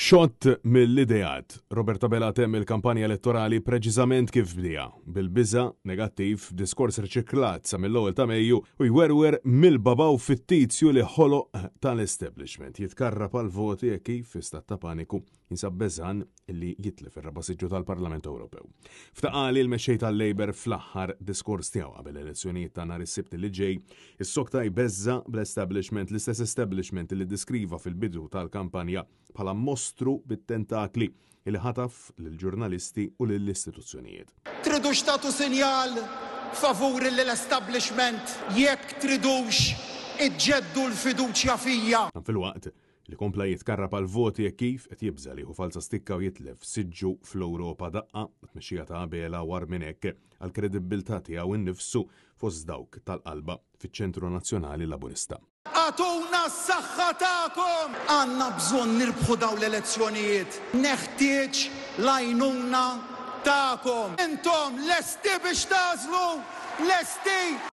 Xott mill-idejat. Roberta Bella temm il-kampanja elettorali preċiżament kif bdija, bil-biża negattiv diskors riċiklat sa mill-ewwel ta' Mejju u jwerwer mill-babaw fittizju li ħoloq tal-establishment. Jitkarra pal-voti e kif istat ta' paniku jinsab beżan illi jitlef ir-raba' siġġu tal-Parlament Ewropew. Ftaqali l-mexxej tal-Labor fl-aħħar diskors tiegħu qabel elezzjonijiet ta' nhar is-Sibt li ġej, is-sokta jbeżza bl-establishment l-istess establishment li diskriva fil-bidu tal-kampanja bħala mostru bit-tentakli li ħataf lill-ġurnalisti u lill-istituzzjonijiet. Tridux tagħtu sinjal favur l-establishment jekk tridux iġġeddu l-fiduċja fija. Fil-waqt li kompla jitkarra pal-voti e kif qed jibża li falsa stikka u jitlef siġġu fl-Ewropa daqqa tmexxija ta' Bela war minn hekk għall-kredibilità tiegħu innifsu fost dawk tal-qalba fiċ-Ċentru Nazzjonali Laburista. Għatuna s-saħħa tagħkom! Għandna bżonn nirbħu dawn l-elezzjonijiet. Neħtieġ l-għajnuna tagħkom. Intom lesti biex tażlu? Lesti?